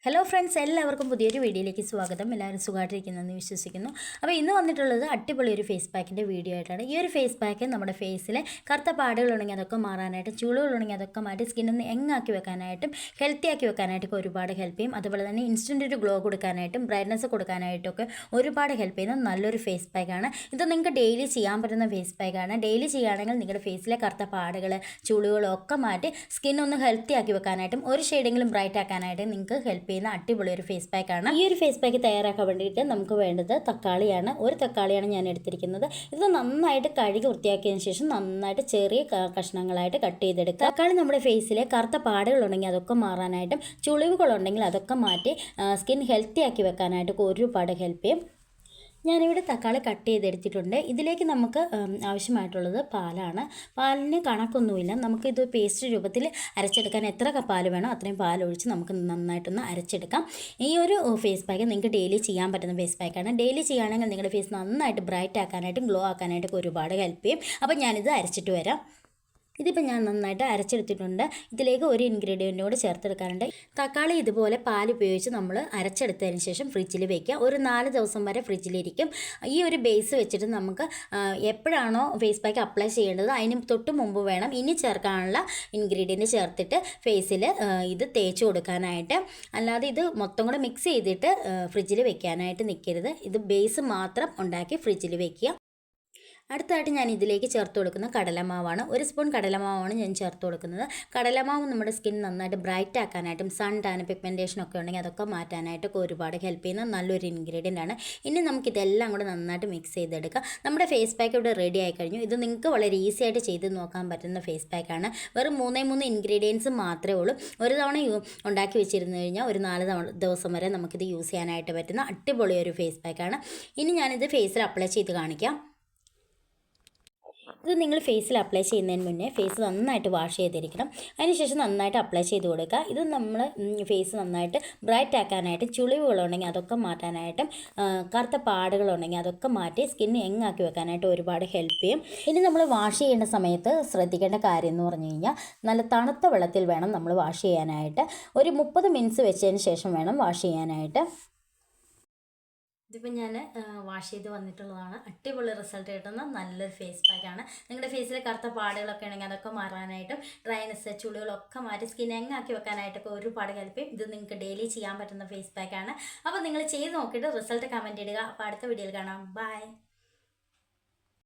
Hello friends, എല്ലാവർക്കും പുതിയൊരു വീഡിയോയിലേക്ക് സ്വാഗതം. എല്ലാവരും സുഖമായിട്ടിരിക്കുന്നതെന്ന് വിശ്വസിക്കുന്നു. അപ്പോൾ ഇന്ന് വന്നിട്ടുള്ളത് അടിപൊളി ഒരു ഫേസ് പാക്കിൻ്റെ വീഡിയോ ആയിട്ടാണ്. ഈ ഒരു ഫേസ് പാക്ക് നമ്മുടെ ഫേസിലെ കറുത്ത പാടുകളുണ്ടെങ്കിൽ അതൊക്കെ മാറാനായിട്ടും ചുളികളുണ്ടെങ്കിൽ അതൊക്കെ മാറ്റി സ്കിന്നൊന്ന് യങ്ങാക്കി വെക്കാനായിട്ടും ഹെൽത്തി ആക്കി വെക്കാനായിട്ടൊക്കെ ഒരുപാട് ഹെൽപ്പ് ചെയ്യും. അതുപോലെ തന്നെ ഇൻസ്റ്റൻ്റ് ഒരു ഗ്ലോ കൊടുക്കാനായിട്ടും ബ്രൈറ്റ്നസ് കൊടുക്കാനായിട്ടൊക്കെ ഒരുപാട് ഹെൽപ്പ് ചെയ്യുന്ന നല്ലൊരു ഫേസ് പാക്കാണ്. ഇത് നിങ്ങൾക്ക് ഡെയിലി ചെയ്യാൻ പറ്റുന്ന ഫേസ് പാക്കാണ്. ഡെയിലി ചെയ്യുകയാണെങ്കിൽ നിങ്ങളുടെ ഫേസിലെ കറുത്ത പാടുകൾ ചുളികളൊക്കെ ഒക്കെ മാറ്റി സ്കിന്നൊന്ന് ഹെൽത്തി ആക്കി വെക്കാനായിട്ടും ഒരു ഷെയ്ഡെങ്കിലും ബ്രൈറ്റ് ആക്കാനായിട്ടും നിങ്ങൾക്ക് ഹെൽപ്പ് ചെയ്യുന്ന അടിപൊളി ഒരു ഫേസ് പാക്കാണ്. ഈ ഒരു ഫേസ് പാക്ക് തയ്യാറാക്കാൻ വേണ്ടിയിട്ട് നമുക്ക് വേണ്ടത് തക്കാളിയാണ്. ഒരു തക്കാളിയാണ് ഞാൻ എടുത്തിരിക്കുന്നത്. ഇത് നന്നായിട്ട് കഴുകി വൃത്തിയാക്കിയതിന് ശേഷം നന്നായിട്ട് ചെറിയ കഷ്ണങ്ങളായിട്ട് കട്ട് ചെയ്തെടുക്കുക. തക്കാളി നമ്മുടെ ഫേസിലെ കറുത്ത പാടുകളുണ്ടെങ്കിൽ അതൊക്കെ മാറാനായിട്ടും ചുളിവുകളുണ്ടെങ്കിൽ അതൊക്കെ മാറ്റി സ്കിൻ ഹെൽത്തി ആക്കി വെക്കാനായിട്ട് ഒരുപാട് ഹെൽപ്പ് ചെയ്യും. ഞാനിവിടെ തക്കാളി കട്ട് ചെയ്തെടുത്തിട്ടുണ്ട്. ഇതിലേക്ക് നമുക്ക് ആവശ്യമായിട്ടുള്ളത് പാലാണ്. പാലിന് കണക്കൊന്നുമില്ല. നമുക്കിത് പേസ്റ്റ് രൂപത്തിൽ അരച്ചെടുക്കാൻ എത്ര പാൽ വേണോ അത്രയും പാലൊഴിച്ച് നമുക്ക് നന്നായിട്ടൊന്ന് അരച്ചെടുക്കാം. ഈ ഒരു ഫേസ് പാക്ക് നിങ്ങൾക്ക് ഡെയിലി ചെയ്യാൻ പറ്റുന്ന ഫേസ് പാക്കാണ്. ഡെയിലി ചെയ്യുകയാണെങ്കിൽ നിങ്ങളുടെ ഫേസ് നന്നായിട്ട് ബ്രൈറ്റ് ആക്കാനായിട്ടും ഗ്ലോ ആക്കാനായിട്ടൊക്കെ ഒരുപാട് ഹെൽപ്പ് ചെയ്യും. അപ്പോൾ ഞാനിത് അരച്ചിട്ട് വരാം. ഇതിപ്പോൾ ഞാൻ നന്നായിട്ട് അരച്ചെടുത്തിട്ടുണ്ട്. ഇതിലേക്ക് ഒരു ഇൻഗ്രീഡിയൻറ്റ് കൂടി ചേർത്തെടുക്കാറുണ്ട്. തക്കാളി ഇതുപോലെ പാൽ ഉപയോഗിച്ച് നമ്മൾ അരച്ചെടുത്തതിന് ശേഷം ഫ്രിഡ്ജിൽ വയ്ക്കുക. ഒരു 4 ദിവസം വരെ ഫ്രിഡ്ജിലിരിക്കും. ഈ ഒരു ബേസ് വെച്ചിട്ട് നമുക്ക് എപ്പോഴാണോ ഫേസ് പാക്ക് അപ്ലൈ ചെയ്യേണ്ടത് അതിന് തൊട്ട് മുമ്പ് വേണം ഇനി ചേർക്കാനുള്ള ഇൻഗ്രീഡിയൻറ്റ് ചേർത്തിട്ട് ഫേസിൽ ഇത് തേച്ച് കൊടുക്കാനായിട്ട്. അല്ലാതെ ഇത് മൊത്തം കൂടെ മിക്സ് ചെയ്തിട്ട് ഫ്രിഡ്ജിൽ വെക്കാനായിട്ട് നിൽക്കരുത്. ഇത് ബേസ് മാത്രം ഉണ്ടാക്കി ഫ്രിഡ്ജിൽ വയ്ക്കുക. അടുത്തായിട്ട് ഞാൻ ഇതിലേക്ക് ചേർത്ത് കൊടുക്കുന്ന കടലമാവാണ്. 1 സ്പൂൺ കടലമാവാണ് ഞാൻ ചേർത്ത് കൊടുക്കുന്നത്. കടലമാവ് നമ്മുടെ സ്കിൻ നന്നായിട്ട് ബ്രൈറ്റ് ആക്കാനായിട്ടും സൺ ടാൻ പിഗ്മെൻറ്റേഷൻ ഒക്കെ ഉണ്ടെങ്കിൽ അതൊക്കെ മാറ്റാനായിട്ടൊക്കെ ഒരുപാട് ഹെൽപ്പ് ചെയ്യുന്ന നല്ലൊരു ഇൻഗ്രീഡിയൻ്റ് ആണ്. ഇനി നമുക്കിതെല്ലാം കൂടെ നന്നായിട്ട് മിക്സ് ചെയ്തെടുക്കാം. നമ്മുടെ ഫേസ് പാക്ക് ഇവിടെ റെഡി ആയി കഴിഞ്ഞു. ഇത് നിങ്ങൾക്ക് വളരെ ഈസി ആയിട്ട് ചെയ്ത് നോക്കാൻ പറ്റുന്ന ഫേസ് പാക്കാണ്. വെറും 3 ഇൻഗ്രീഡിയൻസ് മാത്രമേ ഉള്ളൂ. ഒരു തവണ ഉണ്ടാക്കി വെച്ചിരുന്നു കഴിഞ്ഞാൽ ഒരു 4 ദിവസം വരെ നമുക്കിത് യൂസ് ചെയ്യാനായിട്ട് പറ്റുന്ന അടിപൊളി ഒരു ഫേസ് പാക്കാണ്. ഇനി ഞാനിത് ഫേസിൽ അപ്ലൈ ചെയ്ത് കാണിക്കാം. ഇത് നിങ്ങൾ ഫേസിൽ അപ്ലൈ ചെയ്യുന്നതിന് മുന്നേ ഫേസ് നന്നായിട്ട് വാഷ് ചെയ്തിരിക്കണം. അതിനുശേഷം നന്നായിട്ട് അപ്ലൈ ചെയ്ത് കൊടുക്കുക. ഇത് നമ്മൾ ഫേസ് നന്നായിട്ട് ബ്രൈറ്റ് ആക്കാനായിട്ട് ചുളിവുകളുണ്ടെങ്കിൽ അതൊക്കെ മാറ്റാനായിട്ടും കറുത്ത പാടുകളുണ്ടെങ്കിൽ അതൊക്കെ മാറ്റി സ്കിൻ യങ്ങാക്കി വെക്കാനായിട്ട് ഒരുപാട് ഹെൽപ്പ് ചെയ്യും. ഇനി നമ്മൾ വാഷ് ചെയ്യേണ്ട സമയത്ത് ശ്രദ്ധിക്കേണ്ട കാര്യം എന്ന് പറഞ്ഞു കഴിഞ്ഞാൽ നല്ല തണുത്ത വെള്ളത്തിൽ വേണം നമ്മൾ വാഷ് ചെയ്യാനായിട്ട്. ഒരു 30 മിനിറ്റ്സ് വെച്ചതിന് ശേഷം വേണം വാഷ് ചെയ്യാനായിട്ട്. ഇതിപ്പോൾ ഞാൻ വാഷ് ചെയ്ത് വന്നിട്ടുള്ളതാണ്. അടിപൊളി റിസൾട്ട് കിട്ടുന്ന നല്ലൊരു ഫേസ് പാക്കാണ്. നിങ്ങളുടെ ഫേസിലെ കറുത്ത പാടുകളൊക്കെ ഉണ്ടെങ്കിൽ അതൊക്കെ മാറാനായിട്ടും ഡ്രൈനസ് ചുളികളൊക്കെ മാറ്റി സ്കിൻ യങ്ങാക്കി വെക്കാനായിട്ടൊക്കെ ഒരുപാട് ഹെൽപ്പ് ചെയ്യും. ഇത് നിങ്ങൾക്ക് ഡെയിലി ചെയ്യാൻ പറ്റുന്ന ഫേസ് പാക്കാണ്. അപ്പോൾ നിങ്ങൾ ചെയ്ത് നോക്കിയിട്ട് റിസൾട്ട് കമൻറ്റ് ഇടുക. അപ്പോൾ അടുത്ത വീഡിയോയിൽ കാണാം. ബൈ.